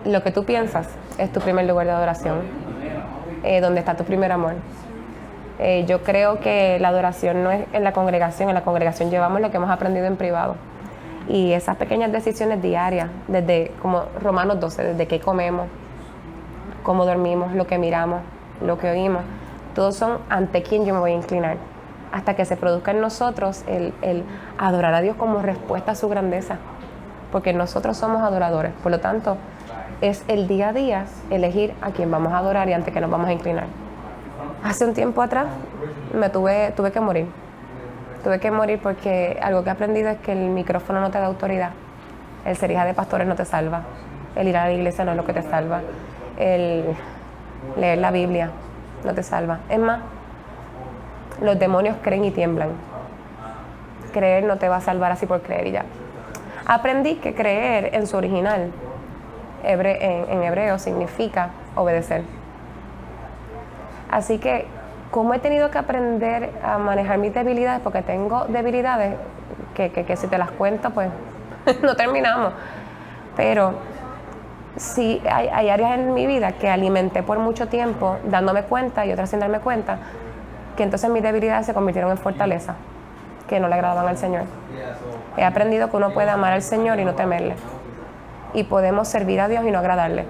lo que tú piensas es tu primer lugar de adoración, donde está tu primer amor. Yo creo que la adoración no es en la congregación llevamos lo que hemos aprendido en privado. Y esas pequeñas decisiones diarias, desde como Romanos 12, desde qué comemos, cómo dormimos, lo que miramos, lo que oímos, todos son ante quién yo me voy a inclinar, hasta que se produzca en nosotros el adorar a Dios como respuesta a su grandeza, porque nosotros somos adoradores, por lo tanto, es el día a día elegir a quién vamos a adorar y ante qué nos vamos a inclinar. Hace un tiempo atrás tuve que morir. Tuve que morir porque algo que he aprendido es que el micrófono no te da autoridad. El ser hija de pastores no te salva. El ir a la iglesia no es lo que te salva. El leer la Biblia no te salva. Es más, los demonios creen y tiemblan. Creer no te va a salvar así por creer y ya. Aprendí que creer en su original, en hebreo, significa obedecer. Así que, como he tenido que aprender a manejar mis debilidades, porque tengo debilidades que si te las cuento, pues no terminamos. Pero sí hay áreas en mi vida que alimenté por mucho tiempo dándome cuenta y otras sin darme cuenta, que entonces mis debilidades se convirtieron en fortaleza, que no le agradaban al Señor. He aprendido que uno puede amar al Señor y no temerle. Y podemos servir a Dios y no agradarle.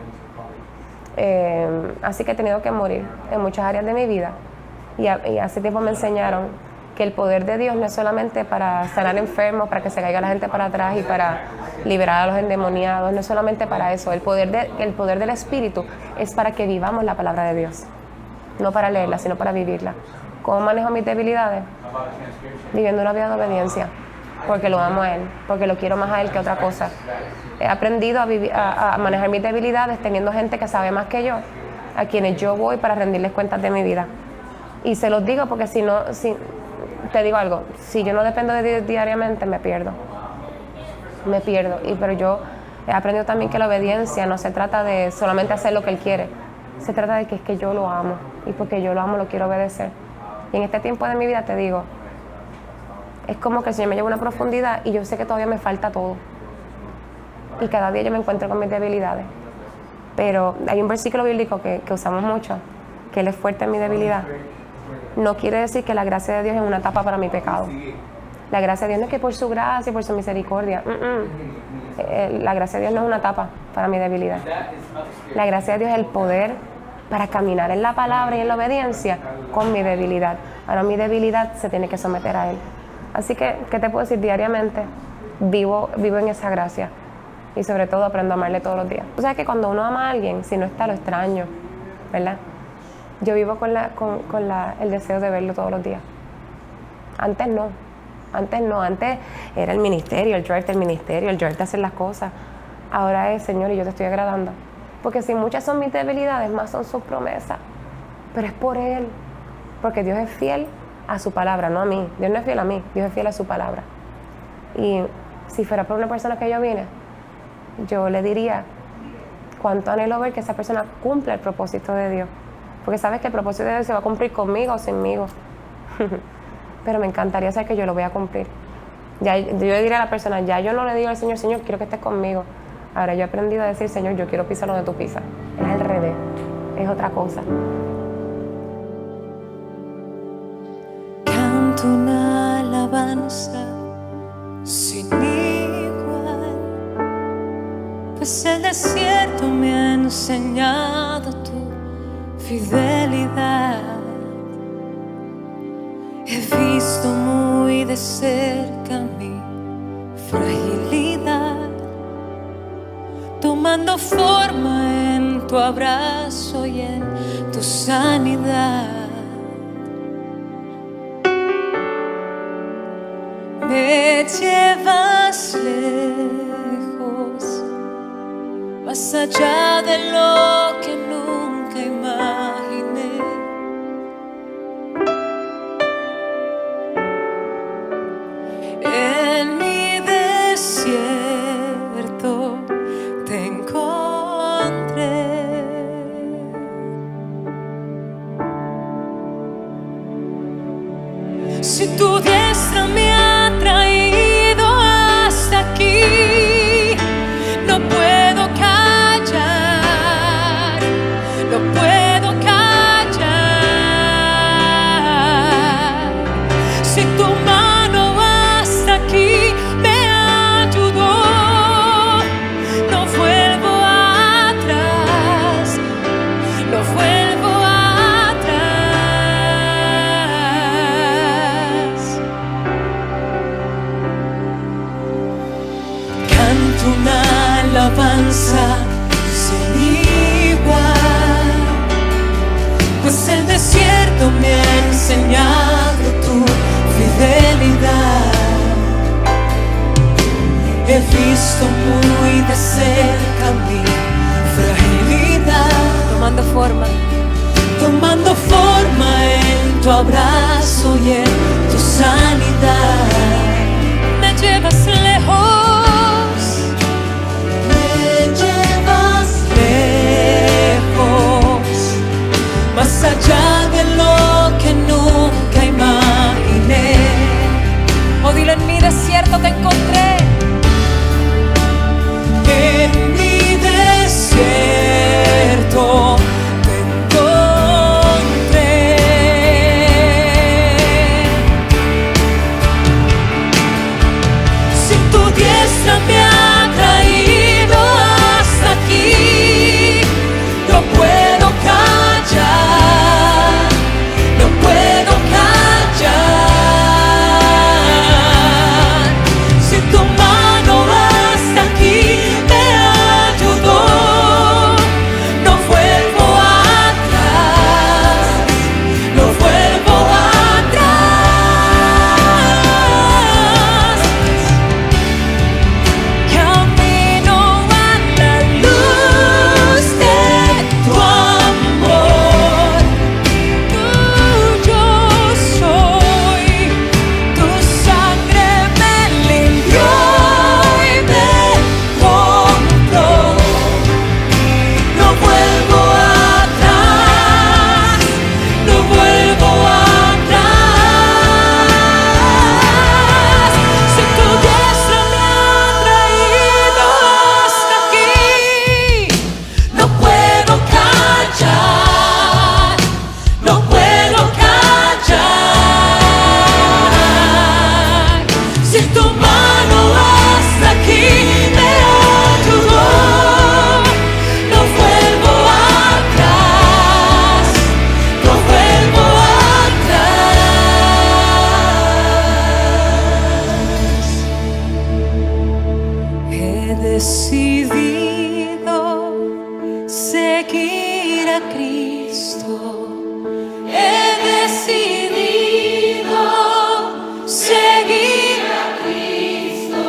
Así que he tenido que morir en muchas áreas de mi vida. Y hace tiempo me enseñaron que el poder de Dios no es solamente para sanar enfermos, para que se caiga la gente para atrás y para liberar a los endemoniados, no es solamente para eso. El poder del Espíritu es para que vivamos la palabra de Dios, no para leerla, sino para vivirla. ¿Cómo manejo mis debilidades? Viviendo una vida de obediencia, porque lo amo a Él, porque lo quiero más a Él que otra cosa. He aprendido a manejar mis debilidades teniendo gente que sabe más que yo, a quienes yo voy para rendirles cuentas de mi vida. Y se los digo porque si te digo algo, si yo no dependo de Dios diariamente, me pierdo. Pero yo he aprendido también que la obediencia no se trata de solamente hacer lo que Él quiere, se trata de que es que yo lo amo, y porque yo lo amo lo quiero obedecer. Y en este tiempo de mi vida te digo, es como que el Señor me lleva a una profundidad y yo sé que todavía me falta todo. Y cada día yo me encuentro con mis debilidades. Pero hay un versículo bíblico que usamos mucho, que Él es fuerte en mi debilidad. No quiere decir que la gracia de Dios es una tapa para mi pecado. La gracia de Dios no es que por su gracia y por su misericordia. La gracia de Dios no es una tapa para mi debilidad. La gracia de Dios es el poder para caminar en la palabra y en la obediencia con mi debilidad. Ahora mi debilidad se tiene que someter a Él. Así que, ¿qué te puedo decir? Diariamente vivo en esa gracia. Y sobre todo aprendo a amarle todos los días. O sea que cuando uno ama a alguien, si no está, lo extraño, ¿verdad? Yo vivo con el deseo de verlo todos los días. Antes no. Antes era el ministerio, el drive del ministerio, el drive de hacer las cosas. Ahora es, Señor, y yo te estoy agradando. Porque si muchas son mis debilidades, más son sus promesas. Pero es por Él. Porque Dios es fiel a su palabra, no a mí. Dios no es fiel a mí, Dios es fiel a su palabra. Y si fuera por una persona que yo vine, yo le diría cuánto anhelo ver que esa persona cumpla el propósito de Dios. Porque sabes que el propósito de Dios se va a cumplir conmigo o sinmigo. Pero me encantaría saber que yo lo voy a cumplir. Ya, yo le diría a la persona, ya yo no le digo al Señor, Señor, quiero que estés conmigo. Ahora yo he aprendido a decir, Señor, yo quiero pisar donde tú pisas. Es al revés, es otra cosa. Canto una alabanza sin igual, pues el desierto me ha enseñado tu fidelidad. He visto muy de cerca mi fragilidad, tomando forma en tu abrazo y en tu sanidad. Me llevas lejos, más allá de lo que nunca imaginé. En mi desierto te encontré. Si tu diestra me ha traído hasta aquí, no puedo callar. alabanza sin igual, pues el desierto me ha enseñado tu fidelidad. He visto muy de cerca mi fragilidad tomando forma en tu abrazo y en tu sanidad. Me llevas lejos, más allá de lo que nunca imaginé. Oh, dilo, en mi desierto te encontré. En mi desierto te encontré. Si tu diestra me ha traído hasta aquí, no puedo callar, no puedo callar. Si tu mano hasta aquí me ayudó, no vuelvo atrás, no vuelvo atrás. Camino a la luz de tu amor. Tuyo soy, tu sangre me limpió y me compró. No vuelvo atrás, no vuelvo atrás. Si tu diestra me ha traído hasta aquí, no puedo callar, no puedo callar. Si tu mano hasta aquí me ayudó, no vuelvo atrás, no vuelvo atrás. He decidido seguir a Cristo. He decidido seguir a Cristo.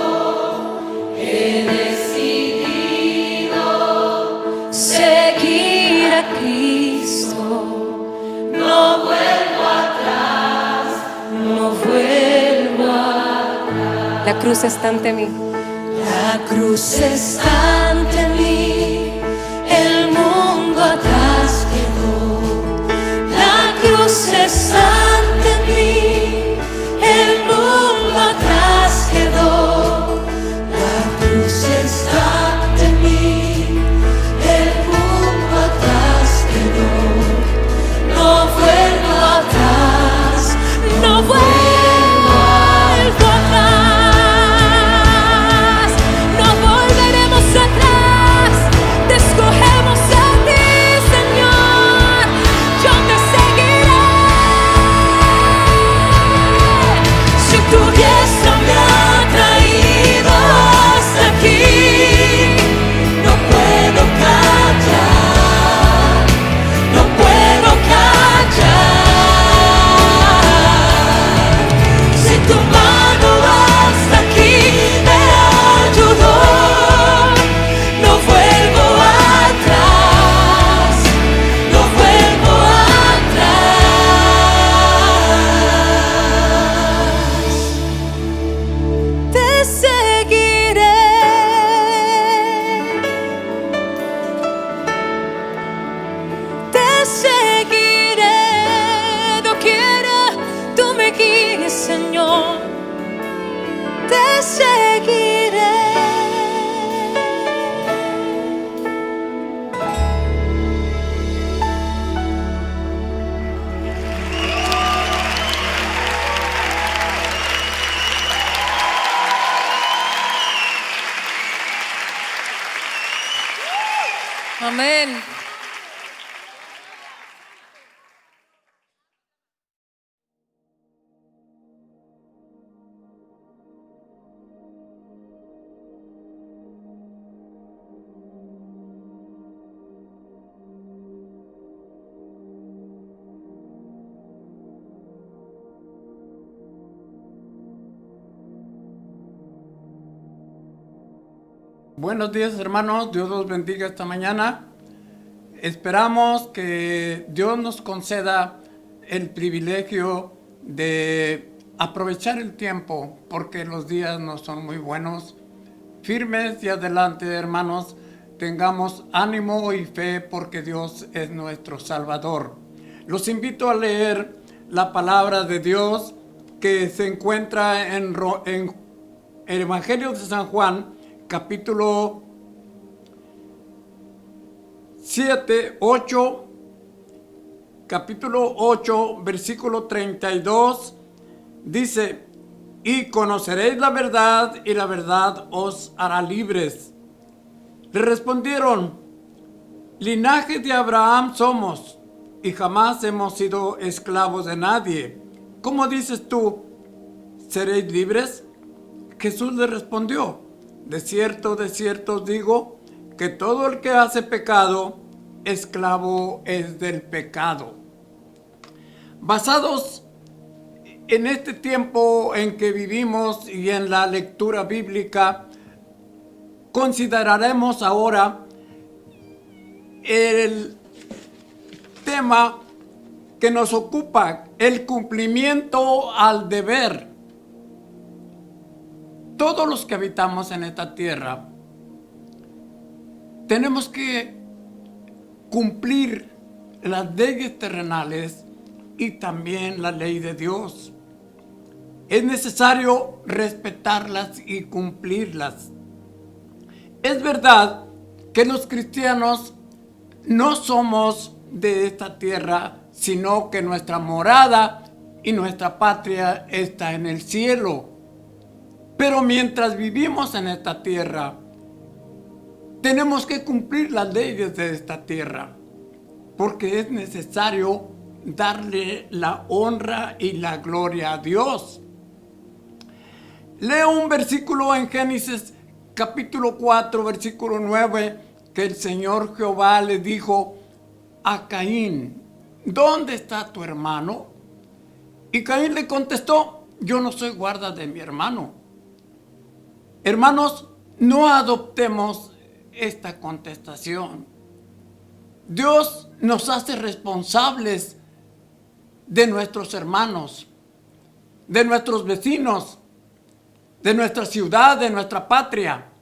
He decidido seguir a Cristo. No vuelvo atrás, no vuelvo atrás. La cruz está ante mí. La cruz está ante mí, el mundo atrás quedó. La cruz está ante mí, el mundo atrás quedó. La cruz está ante mí, el mundo atrás quedó. No vuelvo atrás, no vuelvo atrás. No volveremos atrás, te escogemos a ti, Señor. Yo te seguiré. Si tu diestra me ha traído hasta aquí, no puedo callar, no puedo callar. Si tu mano hasta aquí me ayudó, no vuelvo atrás, no vuelvo atrás. Te seguiré. Te seguiré, doquiera tú me guíes, Señor. Te seguiré. Amén. Buenos días, hermanos. Dios los bendiga esta mañana. Esperamos que Dios nos conceda el privilegio de aprovechar el tiempo, porque los días no son muy buenos. Firmes y adelante, hermanos. Tengamos ánimo y fe, porque Dios es nuestro Salvador. Los invito a leer la palabra de Dios que se encuentra en el Evangelio de San Juan, capítulo 8, versículo 32, dice: y conoceréis la verdad, y la verdad os hará libres. Le respondieron: linaje de Abraham somos, y jamás hemos sido esclavos de nadie. ¿Cómo dices tú, seréis libres? Jesús le respondió: de cierto os digo, que todo el que hace pecado, esclavo es del pecado. Basados en este tiempo en que vivimos y en la lectura bíblica, consideraremos ahora el tema que nos ocupa, el cumplimiento al deber. Todos los que habitamos en esta tierra tenemos que cumplir las leyes terrenales y también la ley de Dios. Es necesario respetarlas y cumplirlas. Es verdad que los cristianos no somos de esta tierra, sino que nuestra morada y nuestra patria está en el cielo. Pero mientras vivimos en esta tierra, tenemos que cumplir las leyes de esta tierra, porque es necesario darle la honra y la gloria a Dios. Leo un versículo en Génesis capítulo 4, versículo 9, que el Señor Jehová le dijo a Caín: ¿dónde está tu hermano? Y Caín le contestó: yo no soy guarda de mi hermano. Hermanos, no adoptemos esta contestación. Dios nos hace responsables de nuestros hermanos, de nuestros vecinos, de nuestra ciudad, de nuestra patria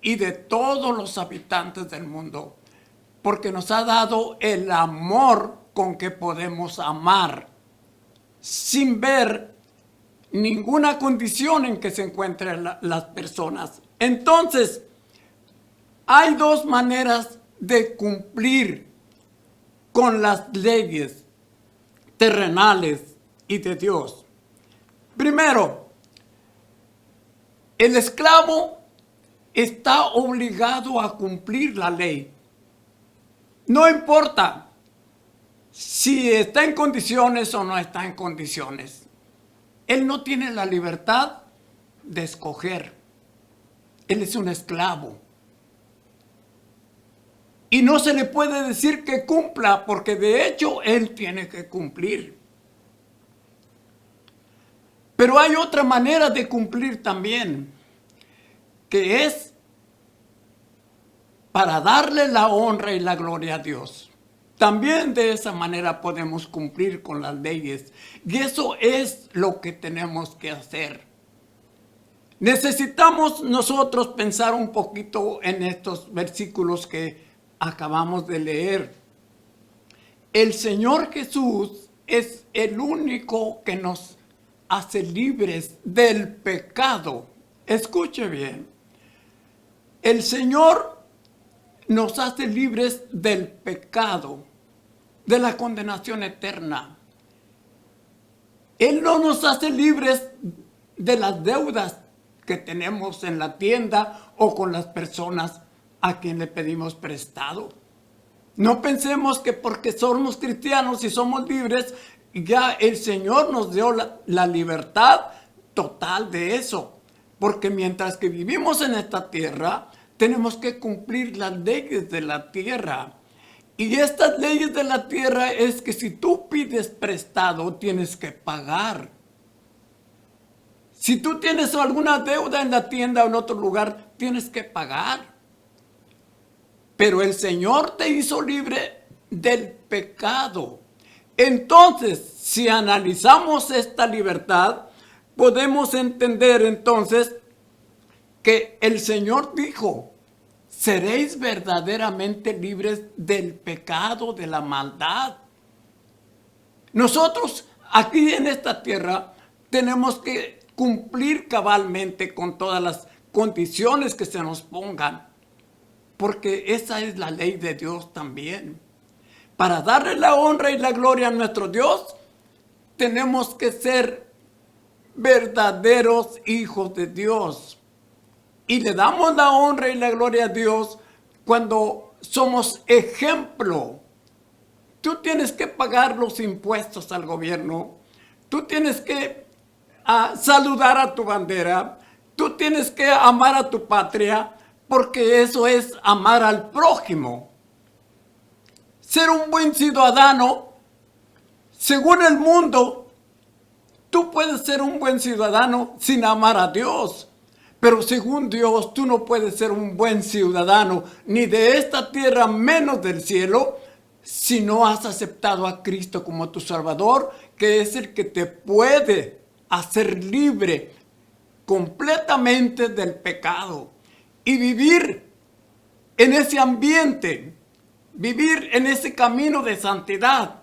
y de todos los habitantes del mundo, porque nos ha dado el amor con que podemos amar, sin ver ninguna condición en que se encuentren las personas. Entonces, hay dos maneras de cumplir con las leyes terrenales y de Dios. Primero, el esclavo está obligado a cumplir la ley. No importa si está en condiciones o no está en condiciones. Él no tiene la libertad de escoger. Él es un esclavo. Y no se le puede decir que cumpla, porque de hecho él tiene que cumplir. Pero hay otra manera de cumplir también, que es para darle la honra y la gloria a Dios. También de esa manera podemos cumplir con las leyes. Y eso es lo que tenemos que hacer. Necesitamos nosotros pensar un poquito en estos versículos que acabamos de leer. El Señor Jesús es el único que nos hace libres del pecado. Escuche bien. El Señor nos hace libres del pecado, de la condenación eterna. Él no nos hace libres de las deudas que tenemos en la tienda o con las personas a quien le pedimos prestado. No pensemos que porque somos cristianos y somos libres, ya el Señor nos dio la libertad total de eso. Porque mientras que vivimos en esta tierra, tenemos que cumplir las leyes de la tierra. Y estas leyes de la tierra es que si tú pides prestado, tienes que pagar. Si tú tienes alguna deuda en la tienda o en otro lugar, tienes que pagar. Pero el Señor te hizo libre del pecado. Entonces, si analizamos esta libertad, podemos entender entonces que el Señor dijo: seréis verdaderamente libres del pecado, de la maldad. Nosotros aquí en esta tierra tenemos que cumplir cabalmente con todas las condiciones que se nos pongan, porque esa es la ley de Dios también. Para darle la honra y la gloria a nuestro Dios, tenemos que ser verdaderos hijos de Dios. Y le damos la honra y la gloria a Dios cuando somos ejemplo. Tú tienes que pagar los impuestos al gobierno. Tú tienes que saludar a tu bandera. Tú tienes que amar a tu patria, porque eso es amar al prójimo. Ser un buen ciudadano, según el mundo, tú puedes ser un buen ciudadano sin amar a Dios. Pero según Dios, tú no puedes ser un buen ciudadano, ni de esta tierra, menos del cielo, si no has aceptado a Cristo como tu Salvador, que es el que te puede hacer libre completamente del pecado y vivir en ese ambiente, vivir en ese camino de santidad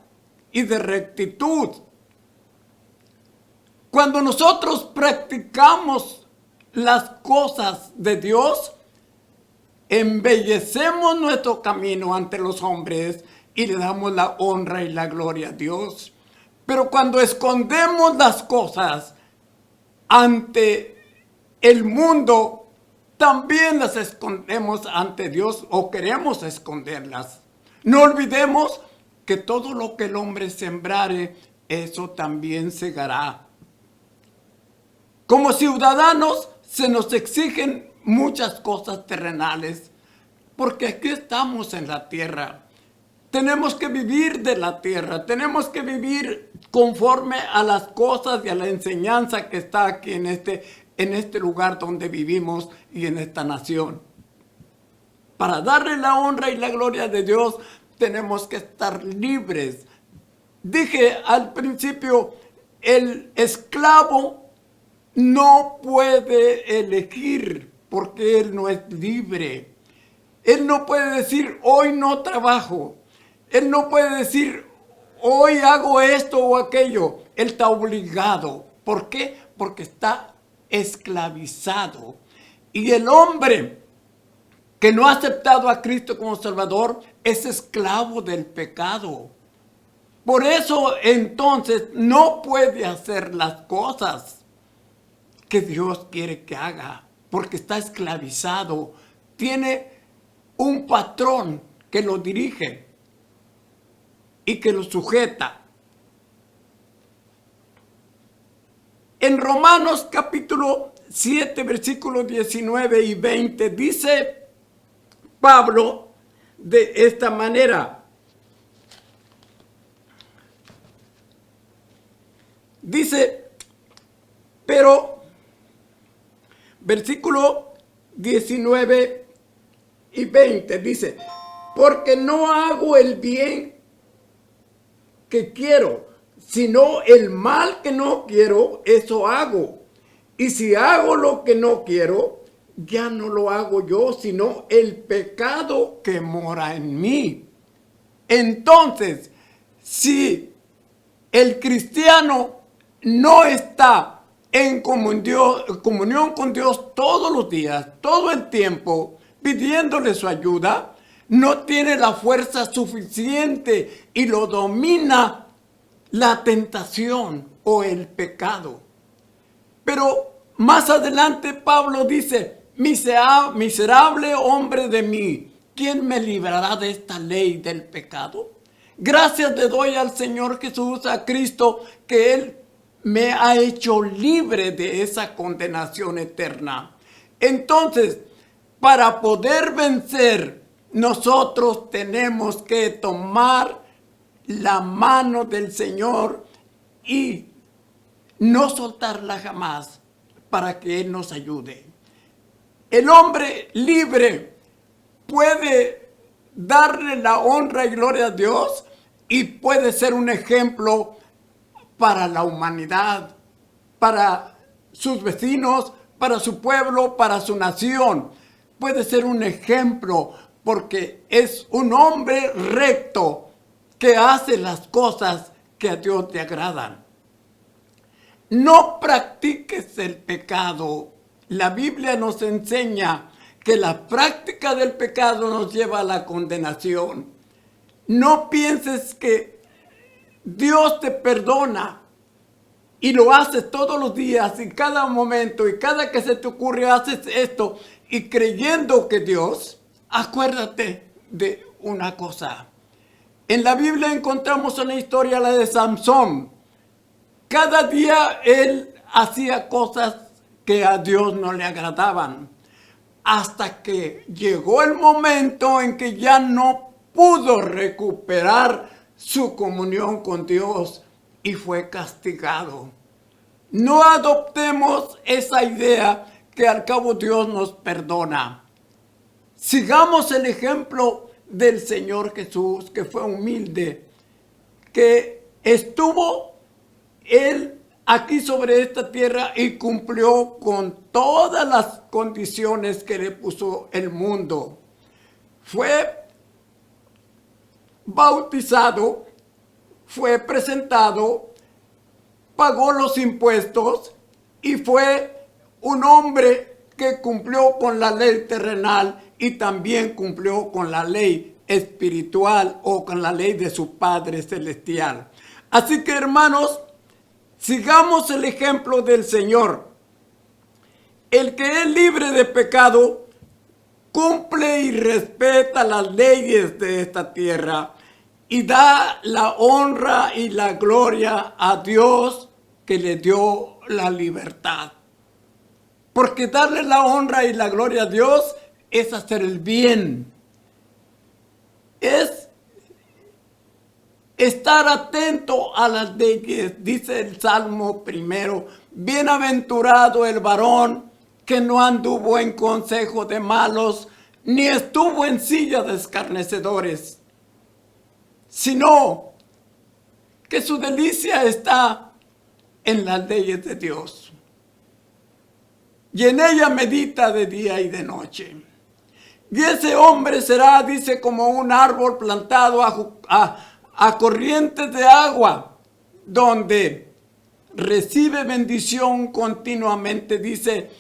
y de rectitud. Cuando nosotros practicamos las cosas de Dios, embellecemos nuestro camino ante los hombres y le damos la honra y la gloria a Dios. Pero cuando escondemos las cosas ante el mundo, también las escondemos ante Dios, o queremos esconderlas. No olvidemos que todo lo que el hombre sembrare, eso también segará. Como ciudadanos se nos exigen muchas cosas terrenales, porque aquí estamos en la tierra. Tenemos que vivir de la tierra, tenemos que vivir conforme a las cosas y a la enseñanza que está aquí en este lugar donde vivimos y en esta nación. Para darle la honra y la gloria de Dios, tenemos que estar libres. Dije al principio, el esclavo no puede elegir porque él no es libre. Él no puede decir, hoy no trabajo. Él no puede decir, hoy hago esto o aquello. Él está obligado. ¿Por qué? Porque está esclavizado. Y el hombre que no ha aceptado a Cristo como Salvador es esclavo del pecado. Por eso entonces no puede hacer las cosas que Dios quiere que haga, porque está esclavizado. Tiene un patrón que lo dirige y que lo sujeta. En Romanos capítulo 7, versículos 19 y 20, dice Pablo de esta manera. Dice, pero, versículo 19 y 20, dice, porque no hago el bien que quiero, sino el mal que no quiero, eso hago. Y si hago lo que no quiero, ya no lo hago yo, sino el pecado que mora en mí. Entonces, si el cristiano no está en comunión con Dios todos los días, todo el tiempo, pidiéndole su ayuda, no tiene la fuerza suficiente y lo domina la tentación o el pecado. Pero más adelante Pablo dice, miserable hombre de mí, ¿quién me librará de esta ley del pecado? Gracias le doy al Señor Jesús, a Cristo, que Él me ha hecho libre de esa condenación eterna. Entonces, para poder vencer, nosotros tenemos que tomar la mano del Señor y no soltarla jamás, para que Él nos ayude. El hombre libre puede darle la honra y gloria a Dios y puede ser un ejemplo para la humanidad, para sus vecinos, para su pueblo, para su nación. Puede ser un ejemplo porque es un hombre recto que hace las cosas que a Dios le agradan. No practiques el pecado. La Biblia nos enseña que la práctica del pecado nos lleva a la condenación. No pienses que Dios te perdona y lo haces todos los días y cada momento y cada que se te ocurre haces esto y creyendo que Dios, acuérdate de una cosa. En la Biblia encontramos una historia, la de Samson. Cada día él hacía cosas que a Dios no le agradaban, hasta que llegó el momento en que ya no pudo recuperar su comunión con Dios y fue castigado. No adoptemos esa idea que al cabo Dios nos perdona. Sigamos el ejemplo del Señor Jesús, que fue humilde, que estuvo Él aquí sobre esta tierra y cumplió con todas las condiciones que le puso el mundo. Fue bautizado, fue presentado, pagó los impuestos y fue un hombre que cumplió con la ley terrenal y también cumplió con la ley espiritual o con la ley de su Padre Celestial. Así que, hermanos, sigamos el ejemplo del Señor. El que es libre de pecado cumple y respeta las leyes de esta tierra y da la honra y la gloria a Dios que le dio la libertad. Porque darle la honra y la gloria a Dios es hacer el bien. Es estar atento a las leyes. Dice el Salmo primero: bienaventurado el varón que no anduvo en consejo de malos, ni estuvo en silla de escarnecedores, sino que su delicia está en las leyes de Dios, y en ella medita de día y de noche. Y ese hombre será, dice, como un árbol plantado a corrientes de agua, donde recibe bendición continuamente, dice,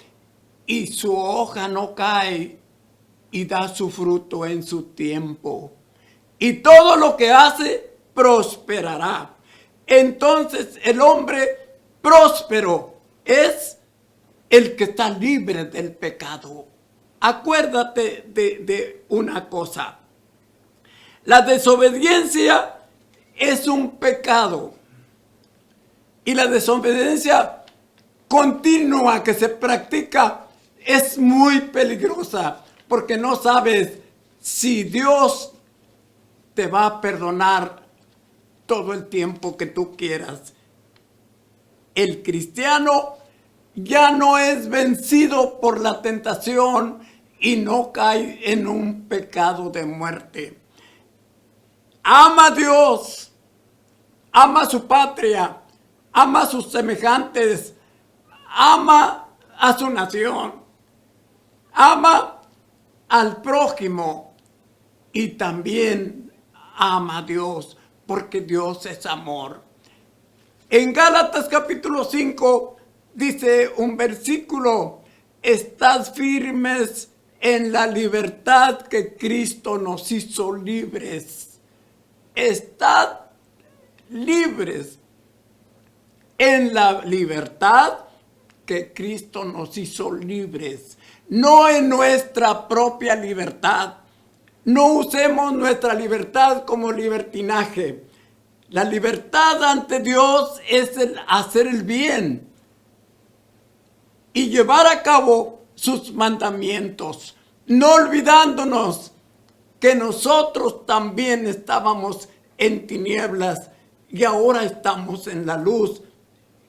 y su hoja no cae y da su fruto en su tiempo. Y todo lo que hace prosperará. Entonces el hombre próspero es el que está libre del pecado. Acuérdate de una cosa. La desobediencia es un pecado. Y la desobediencia continua que se practica es muy peligrosa, porque no sabes si Dios te va a perdonar todo el tiempo que tú quieras. El cristiano ya no es vencido por la tentación y no cae en un pecado de muerte. Ama a Dios, ama a su patria, ama a sus semejantes, ama a su nación, ama al prójimo y también ama a Dios, porque Dios es amor. En Gálatas capítulo 5 dice un versículo: estad firmes en la libertad que Cristo nos hizo libres. Estad libres en la libertad que Cristo nos hizo libres. No en nuestra propia libertad. No usemos nuestra libertad como libertinaje. La libertad ante Dios es el hacer el bien y llevar a cabo sus mandamientos, no olvidándonos que nosotros también estábamos en tinieblas y ahora estamos en la luz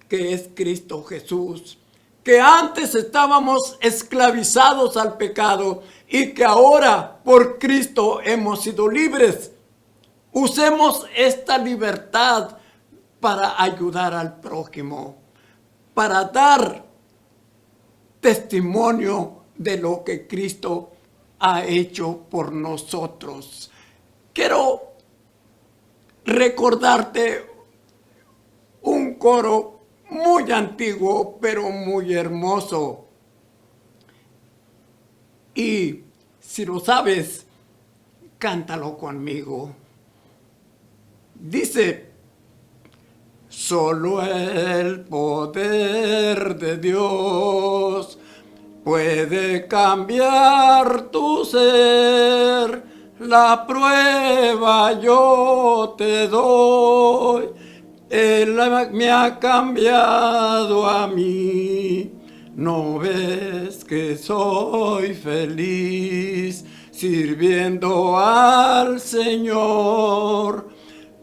que es Cristo Jesús. que antes estábamos esclavizados al pecado y que ahora por Cristo hemos sido libres. Usemos esta libertad para ayudar al prójimo, para dar testimonio de lo que Cristo ha hecho por nosotros. Quiero recordarte un coro muy antiguo, pero muy hermoso. Y si lo sabes, cántalo conmigo. Dice: solo el poder de Dios puede cambiar tu ser. La prueba yo te doy. Él me ha cambiado a mí. ¿No ves que soy feliz sirviendo al Señor?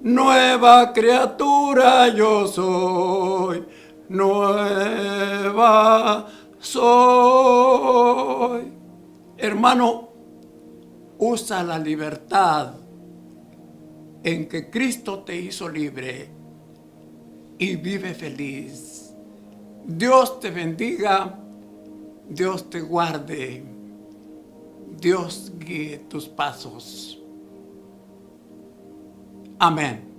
Nueva criatura yo soy, nueva soy. Hermano, usa la libertad en que Cristo te hizo libre y vive feliz. Dios te bendiga, Dios te guarde, Dios guíe tus pasos. Amén.